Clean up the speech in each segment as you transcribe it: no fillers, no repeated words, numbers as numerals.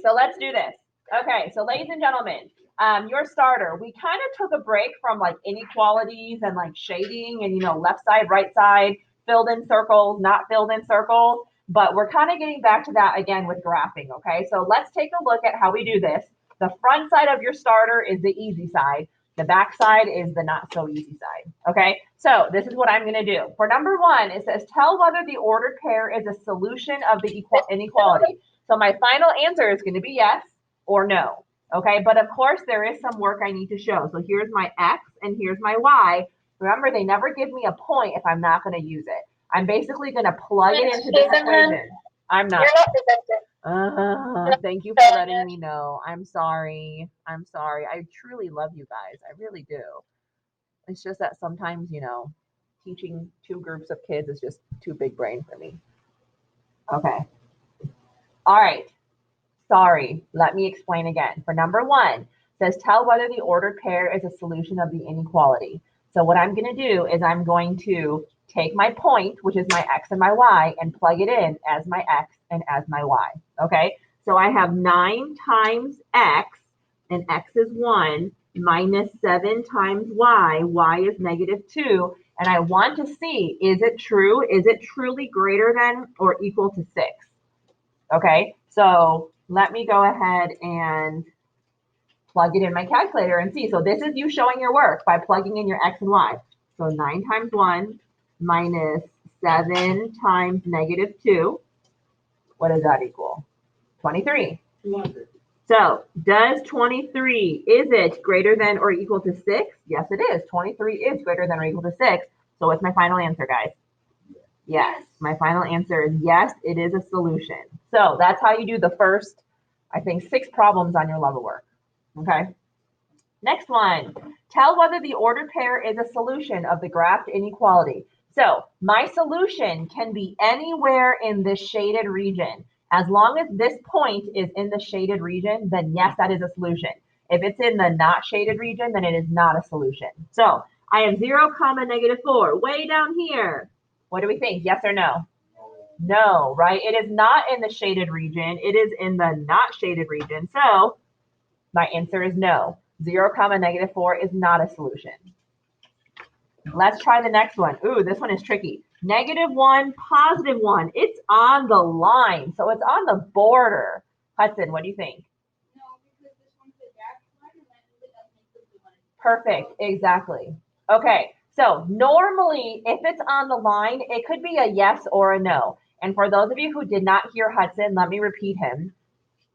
so let's do this. Okay, so ladies and gentlemen, your starter, we kind of took a break from like inequalities and like shading and, left side, right side, filled in circles, not filled in circles, but we're kind of getting back to that again with graphing, okay? So let's take a look at how we do this. The front side of your starter is the easy side. The back side is the not so easy side, okay? So this is what I'm gonna do. For number one, it says, tell whether the ordered pair is a solution of the inequality. So my final answer is gonna be yes or no, okay? But of course, there is some work I need to show. So here's my X and here's my Y. Remember, they never give me a point if I'm not gonna use it. I'm basically gonna plug it into this equation. I'm not. Thank you for letting me know. I'm sorry. I'm sorry. I truly love you guys. I really do. It's just that sometimes, teaching two groups of kids is just too big brain for me. Okay. All right. Sorry. Let me explain again. For number one, it says tell whether the ordered pair is a solution of the inequality. So what I'm going to do is I'm going to take my point, which is my X and my Y, and plug it in as my X and as my Y. Okay. So I have 9 times X, and X is 1, minus 7 times Y. Y is -2. And I want to see, is it true? Is it truly greater than or equal to 6? Okay. So let me go ahead and plug it in my calculator and see. So this is you showing your work by plugging in your X and Y. So 9 times 1 minus 7 times -2. What does that equal? 23. 200. So does 23, is it greater than or equal to 6? Yes, it is. 23 is greater than or equal to 6. So what's my final answer, guys? Yes. My final answer is yes, it is a solution. So that's how you do the first, I think, 6 problems on your level work. Okay. Next one, tell whether the ordered pair is a solution of the graphed inequality. So my solution can be anywhere in this shaded region. As long as this point is in the shaded region, then yes, that is a solution. If it's in the not shaded region, then it is not a solution. So I have 0, -4, way down here. What do we think? Yes or no? No, right? It is not in the shaded region. It is in the not shaded region. So my answer is no. 0, -4 is not a solution. Let's try the next one. Ooh, this one is tricky. -1, +1. It's on the line, so it's on the border. Hudson, what do you think? No, because this one's a dashed line and that really doesn't include the line. Perfect, exactly. Okay, so normally if it's on the line, it could be a yes or a no. And for those of you who did not hear Hudson, let me repeat him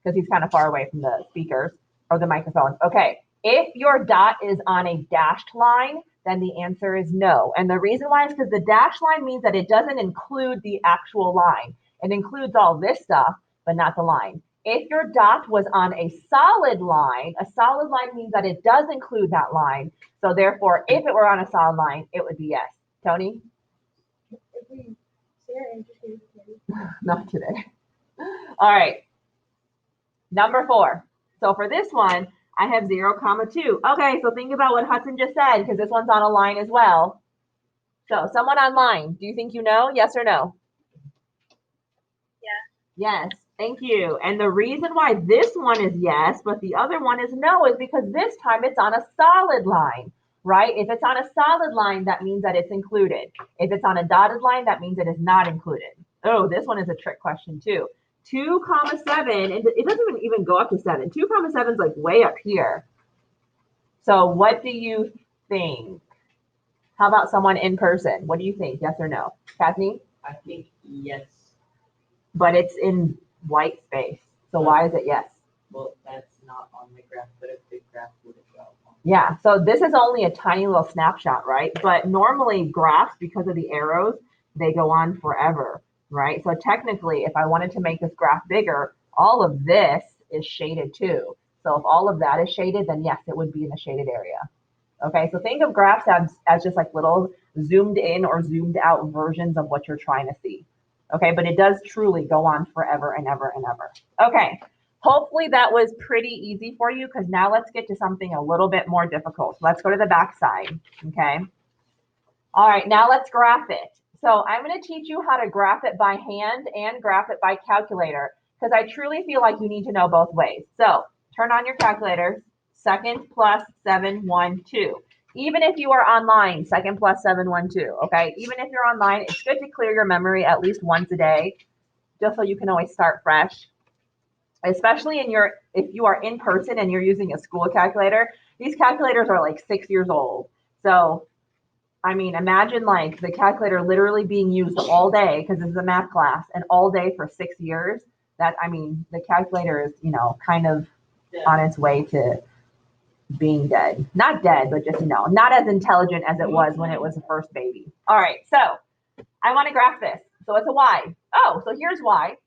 because he's kind of far away from the speakers or the microphone. Okay, if your dot is on a dashed line, then the answer is no. And the reason why is because the dashed line means that it doesn't include the actual line. It includes all this stuff, but not the line. If your dot was on a solid line means that it does include that line. So therefore, if it were on a solid line, it would be yes. Tony? If we share interested in Not today. All right. Number 4. So for this one, I have 0, 2. Okay, so think about what Hudson just said, because this one's on a line as well. So someone online, do you think you know? Yes or no? Yeah. Yes, thank you. And the reason why this one is yes, but the other one is no, is because this time it's on a solid line, right? If it's on a solid line, that means that it's included. If it's on a dotted line, that means it is not included. Oh, this one is a trick question too. 2, 7, and it doesn't even go up to 7. 2, 7 is like way up here. So what do you think? How about someone in person? What do you think? Yes or no? Kathleen? I think yes. But it's in white space. So why is it yes? Well, that's not on the graph, but a big graph would have shown. Yeah, so this is only a tiny little snapshot, right? But normally graphs, because of the arrows, they go on forever, right? So technically, if I wanted to make this graph bigger, all of this is shaded too. So if all of that is shaded, then yes, it would be in the shaded area. Okay, so think of graphs as just like little zoomed in or zoomed out versions of what you're trying to see. Okay, but it does truly go on forever and ever and ever. Okay, hopefully that was pretty easy for you, because now let's get to something a little bit more difficult. Let's go to the back side, okay? All right, now let's graph it. So I'm going to teach you how to graph it by hand and graph it by calculator. because I truly feel like you need to know both ways. So turn on your calculators. Second plus 712. Even if you are online, second plus 712. Okay. Even if you're online, it's good to clear your memory at least once a day, just so you can always start fresh. Especially if you are in person and you're using a school calculator, these calculators are like 6 years old. So I mean, imagine like the calculator literally being used all day because this is a math class and all day for 6 years. I mean, the calculator is, kind of on its way to being dead. Not dead, but just, not as intelligent as it was when it was the first baby. All right, so I want to graph this. So it's a y. Oh, so here's y.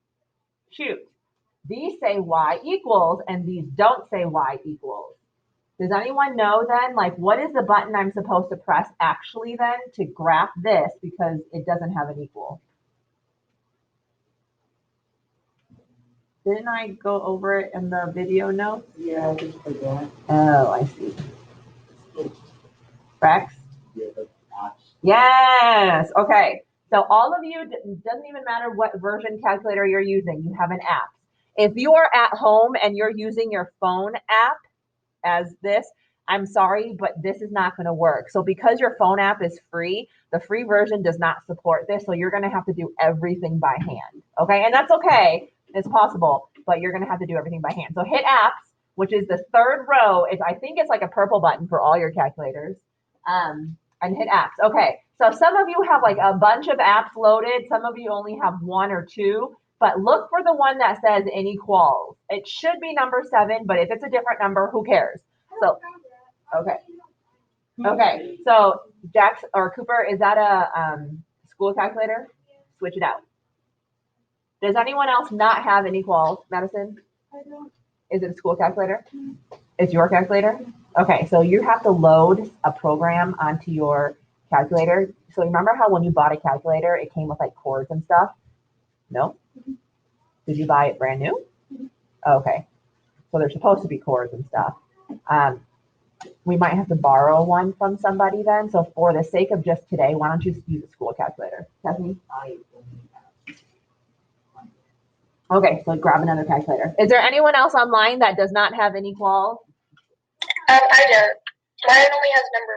Shoot. These say y equals and these don't say y equals. Does anyone know then, like, what is the button I'm supposed to press actually then to graph this because it doesn't have an equal? Didn't I go over it in the video notes? Yeah, I just forgot. Oh, I see. Rex? Yeah, but Yes. Okay. So all of you, it doesn't even matter what version calculator you're using, you have an app. If you are at home and you're using your phone app as this, I'm sorry, but this is not going to work. So because your phone app is free, the free version does not support this. So you're going to have to do everything by hand. Okay. And that's okay. It's possible, but you're going to have to do everything by hand. So hit apps, which is the third row. I think it's like a purple button for all your calculators. And hit apps. Okay. So some of you have like a bunch of apps loaded. Some of you only have one or two. But look for the one that says inequals. It should be number 7, but if it's a different number, who cares? So, okay. So Jax or Cooper, is that a school calculator? Switch it out. Does anyone else not have inequals, Madison? I don't. Is it a school calculator? It's your calculator? Okay, so you have to load a program onto your calculator. So remember how when you bought a calculator, it came with like cords and stuff? No? Did you buy it brand new? Okay. So there's supposed to be cords and stuff. We might have to borrow one from somebody then. So for the sake of just today, why don't you use a school calculator? Stephanie? I only have. Okay, so grab another calculator. Is there anyone else online that does not have any quals? I don't. Mine only has number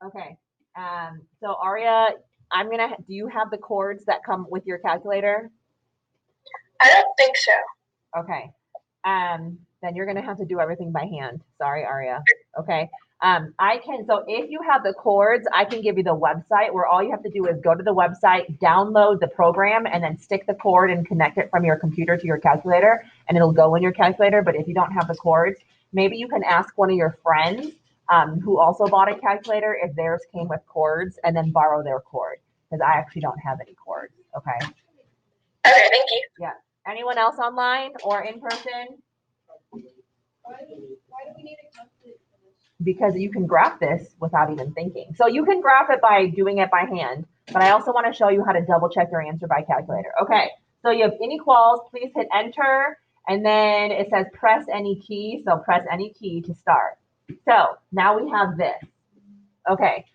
1. Okay. So Aria, do you have the cords that come with your calculator? I don't think so. Okay. Then you're gonna have to do everything by hand. Sorry, Aria. Okay. So if you have the cords, I can give you the website where all you have to do is go to the website, download the program, and then stick the cord and connect it from your computer to your calculator, and it'll go in your calculator. But if you don't have the cords, maybe you can ask one of your friends who also bought a calculator if theirs came with cords, and then borrow their cord, because I actually don't have any cords. Okay. Okay, thank you. Yeah. Anyone else online or in person? Why do we need a calculator for this? Because you can graph this without even thinking. So you can graph it by doing it by hand, but I also want to show you how to double check your answer by calculator. Okay, so you have inequals, please hit enter, and then it says press any key, so press any key to start. So now we have this. Okay,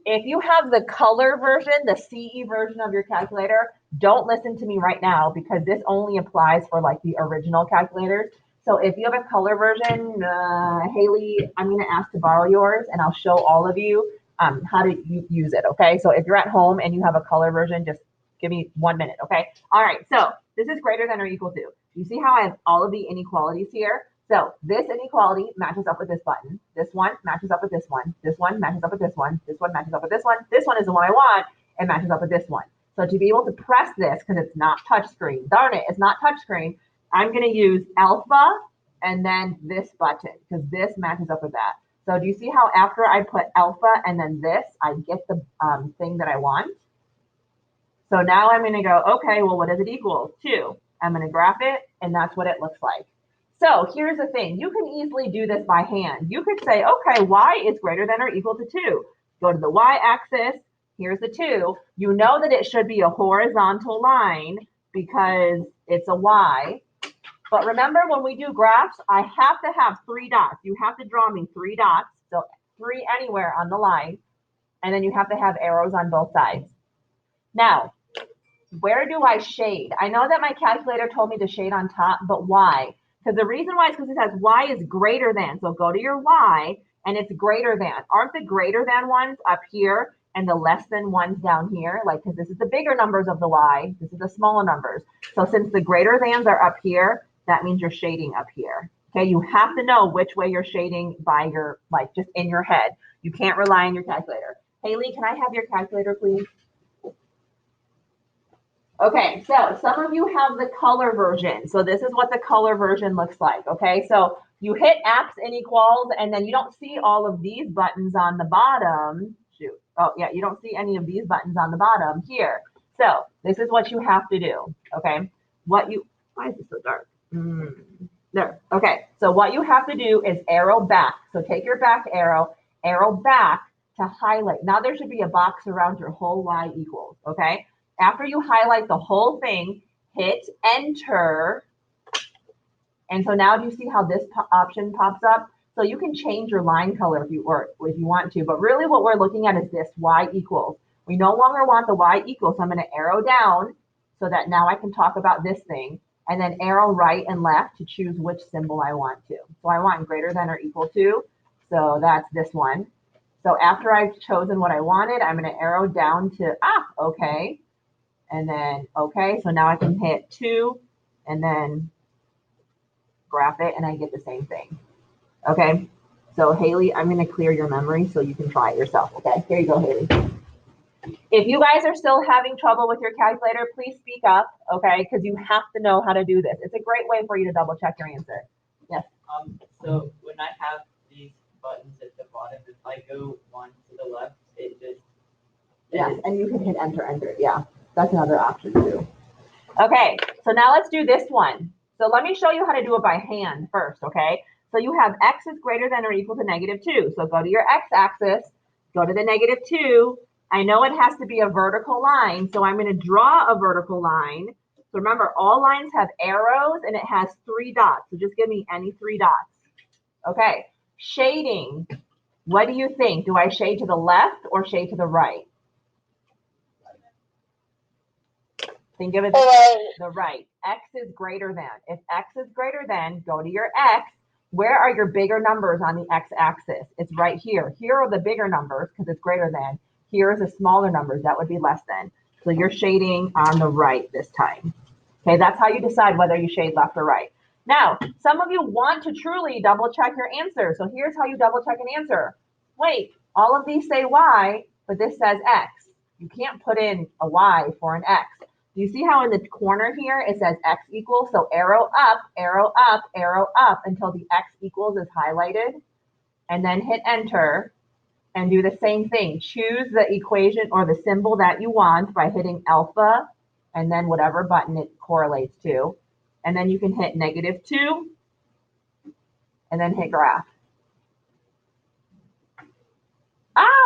if you have the color version, the CE version of your calculator, don't listen to me right now because this only applies for like the original calculators. So if you have a color version, Haley, I'm going to ask to borrow yours and I'll show all of you how to use it. Okay. So if you're at home and you have a color version, just give me 1 minute. Okay. All right. So this is greater than or equal to. You see how I have all of the inequalities here? So this inequality matches up with this button. This one matches up with this one. This one matches up with this one. This one matches up with this one. This one is the one I want. It matches up with this one. So to be able to press this, because it's not touchscreen, darn it, it's not touchscreen, I'm going to use alpha and then this button because this matches up with that. So do you see how after I put alpha and then this, I get the thing that I want? So now I'm going to go, okay, well, what does it equal? 2. I'm going to graph it, and that's what it looks like. So here's the thing. You can easily do this by hand. You could say, okay, y is greater than or equal to 2. Go to the y-axis. Here's the 2. You know that it should be a horizontal line because it's a y. But remember, when we do graphs, I have to have 3 dots. You have to draw me 3 dots, so 3 anywhere on the line. And then you have to have arrows on both sides. Now, where do I shade? I know that my calculator told me to shade on top, but why? Because the reason why is because it says y is greater than. So go to your y and it's greater than. Aren't the greater than ones up here and the less than ones down here? Like, because this is the bigger numbers of the y, this is the smaller numbers. So since the greater thans are up here, that means you're shading up here. Okay, you have to know which way you're shading by your, like, just in your head. You can't rely on your calculator. Haley, can I have your calculator, please? Okay, so some of you have the color version. So this is what the color version looks like, okay? So you hit apps and equals, and then you don't see all of these buttons on the bottom. Shoot. Oh, yeah, you don't see any of these buttons on the bottom here. So this is what you have to do, okay? Why is it so dark? There, okay. So what you have to do is arrow back. So take your back arrow back to highlight. Now there should be a box around your whole y equals, okay? After you highlight the whole thing, hit enter. And so now do you see how this option pops up? So you can change your line color if you want to, but really what we're looking at is this y equals. We no longer want the y equals, so I'm going to arrow down so that now I can talk about this thing, and then arrow right and left to choose which symbol I want to. So I want greater than or equal to, so that's this one. So after I've chosen what I wanted, I'm going to arrow down to, okay. And then, okay, so now I can hit 2 and then graph it and I get the same thing. Okay, so Haley, I'm going to clear your memory so you can try it yourself. Okay, here you go, Haley. If you guys are still having trouble with your calculator, please speak up, okay, because you have to know how to do this. It's a great way for you to double check your answer. Yes. So when I have these buttons at the bottom, if I go one to the left, it just. Yes, and you can hit enter. Yeah, that's another option too. Okay, so now let's do this one. So let me show you how to do it by hand first, okay? So you have x is greater than or equal to -2. So go to your x-axis, go to the -2. I know it has to be a vertical line, so I'm going to draw a vertical line. So remember, all lines have arrows and it has 3 dots. So just give me any 3 dots. Okay, shading. What do you think? Do I shade to the left or shade to the right? Think of it the right. X is greater than. If x is greater than, go to your x. Where are your bigger numbers on the x-axis? It's right here. Here are the bigger numbers because it's greater than. Here is the smaller numbers. That would be less than. So you're shading on the right this time. Okay, that's how you decide whether you shade left or right. Now, some of you want to truly double check your answer. So here's how you double check an answer. Wait, all of these say y, but this says x. You can't put in a y for an x. Do you see how in the corner here it says x equals? So arrow up, arrow up, arrow up until the x equals is highlighted. And then hit enter and do the same thing. Choose the equation or the symbol that you want by hitting alpha and then whatever button it correlates to. And then you can hit -2 and then hit graph.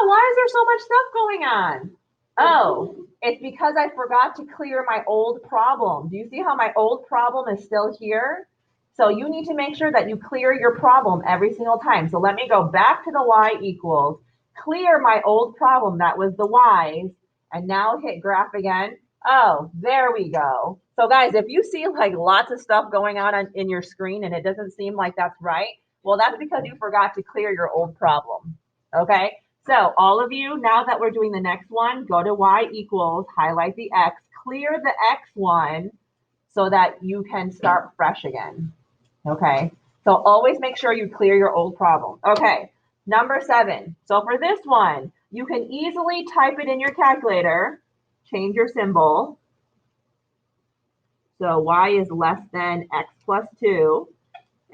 Why is there so much stuff going on? Oh, it's because I forgot to clear my old problem. Do you see how my old problem is still here? So you need to make sure that you clear your problem every single time. So let me go back to the y equals, clear my old problem, that was the y's, and now hit graph again. Oh, there we go. So guys, if you see like lots of stuff going on in your screen and it doesn't seem like that's right, well, that's because you forgot to clear your old problem, okay? So all of you, now that we're doing the next one, go to y equals, highlight the x, clear the x one so that you can start fresh again. Okay, so always make sure you clear your old problem. Okay, number 7. So for this one, you can easily type it in your calculator, change your symbol. So y is less than x plus 2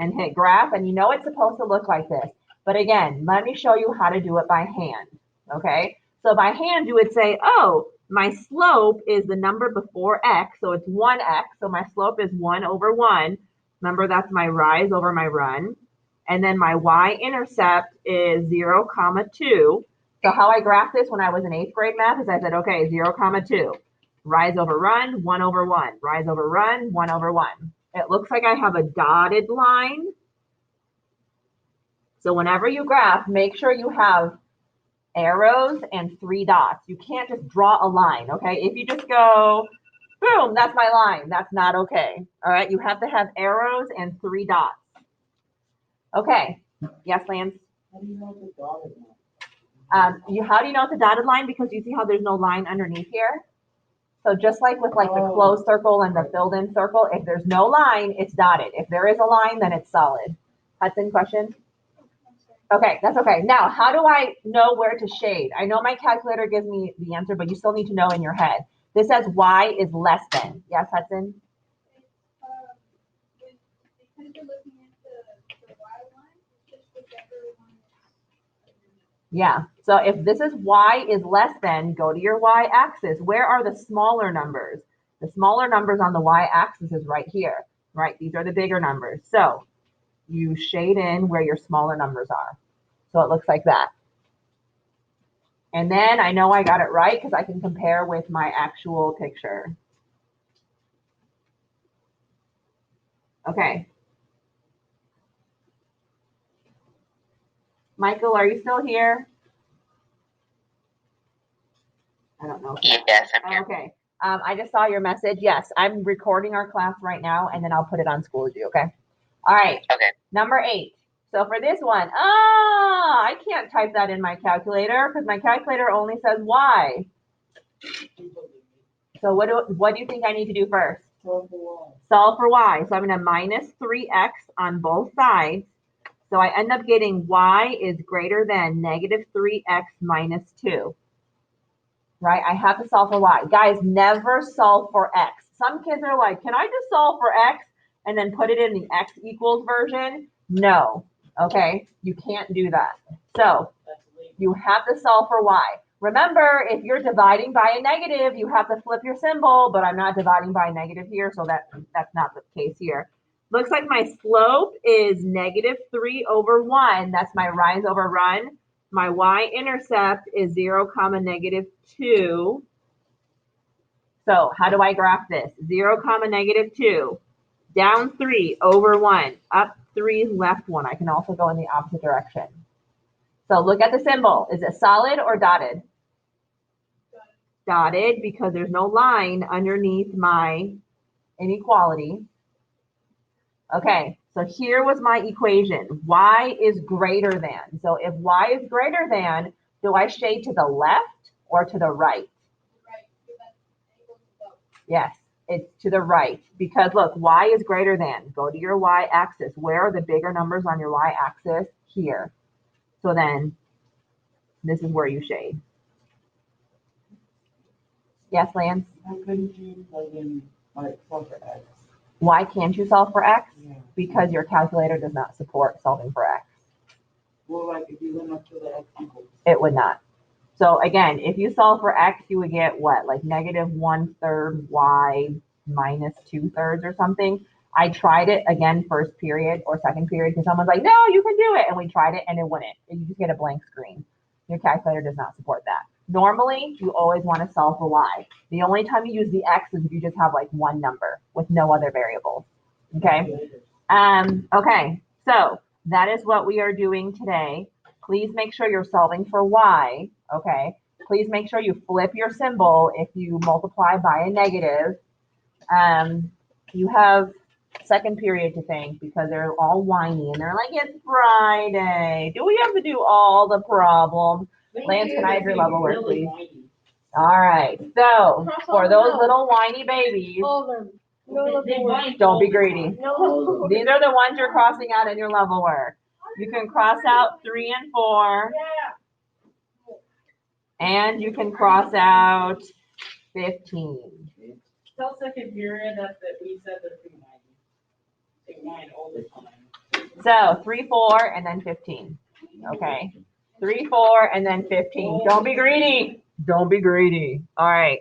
and hit graph. And you know it's supposed to look like this. But again, let me show you how to do it by hand, okay? So by hand, you would say, oh, my slope is the number before x, so it's 1x, so my slope is 1/1. Remember, that's my rise over my run. And then my y-intercept is 0,2. So how I graphed this when I was in 8th grade math is I said, okay, 0,2. Rise over run, 1/1. Rise over run, 1/1. It looks like I have a dotted line. So whenever you graph, make sure you have arrows and 3 dots. You can't just draw a line, okay? If you just go Boom, that's my line. That's not okay. All right, you have to have arrows and 3 dots. Okay, yes, Lance? How do you know the dotted line? How do you know it's a dotted line? Because you see how there's no line underneath here? So just like with like the closed circle and the filled in circle, if there's no line, it's dotted. If there is a line, then it's solid. Hudson, question? Okay, that's okay. Now, how do I know where to shade? I know my calculator gives me the answer, but you still need to know in your head. This says y is less than. Yes, Hudson? Because you're looking at the Y line, it's just whichever one is. Yeah. So if this is y is less than, go to your y-axis. Where are the smaller numbers? The smaller numbers on the y-axis is right here, right? These are the bigger numbers. So you shade in where your smaller numbers are. So it looks like that. And then I know I got it right because I can compare with my actual picture. Okay. Michael, are you still here? I don't know. Yes, I'm here. Okay. I just saw your message. Yes, I'm recording our class right now, and then I'll put it on Schoology, okay? All right. Okay. Number 8. So for this one, I can't type that in my calculator because my calculator only says y. So what do you think I need to do first? Solve for y. Solve for y. So I'm going to minus 3x on both sides. So I end up getting y is greater than negative 3x minus 2. Right? I have to solve for y. Guys, never solve for x. Some kids are like, can I just solve for x and then put it in the x equals version? No. Okay? You can't do that. So you have to solve for y. Remember, if you're dividing by a negative, you have to flip your symbol, but I'm not dividing by a negative here, so that's not the case here. Looks like my slope is negative 3 over 1. That's my rise over run. My y-intercept is 0, comma negative 2. So how do I graph this? 0, comma negative 2. Down 3 over 1. Up 3, left 1. I can also go in the opposite direction. So look at the symbol. Is it solid or dotted? Dotted because there's no line underneath my inequality. Okay, so here was my equation. Y is greater than. So if y is greater than, do I shade to the left or to the right? Right, so that's equal to both. Yes, it's to the right because look, y is greater than. Go to your y-axis. Where are the bigger numbers on your y-axis? Here. So then this is where you shade. Yes, Lance? How couldn't you plug in like solve for x? Why can't you solve for x? Yeah. Because your calculator does not support solving for x. Well, like if you went up to the x equals. It would not. So again, if you solve for x, you would get what? Like negative 1/3 y minus 2/3 or something. I tried it again first period or second period because someone's like, no, you can do it. And we tried it and it wouldn't. You just get a blank screen. Your calculator does not support that. Normally, you always want to solve for y. The only time you use the x is if you just have like one number with no other variables. Okay. Okay. So that is what we are doing today. Please make sure you're solving for y. Okay. Please make sure you flip your symbol if you multiply by a negative. You have second period to thank because they're all whiny and they're like, it's Friday. Do we have to do all the problems? Lance, can I have your level work, please? All right. So for those little whiny babies, All of them. No level work. don't be greedy. No level work. These are the ones you're crossing out in your level work. You can cross out 3 and 4, and you can cross out 15. Tell second period that we said they're too whiny all the time. So 3, 4, and then 15. Okay. 3, 4, and then 15. Don't be greedy. Don't be greedy. All right.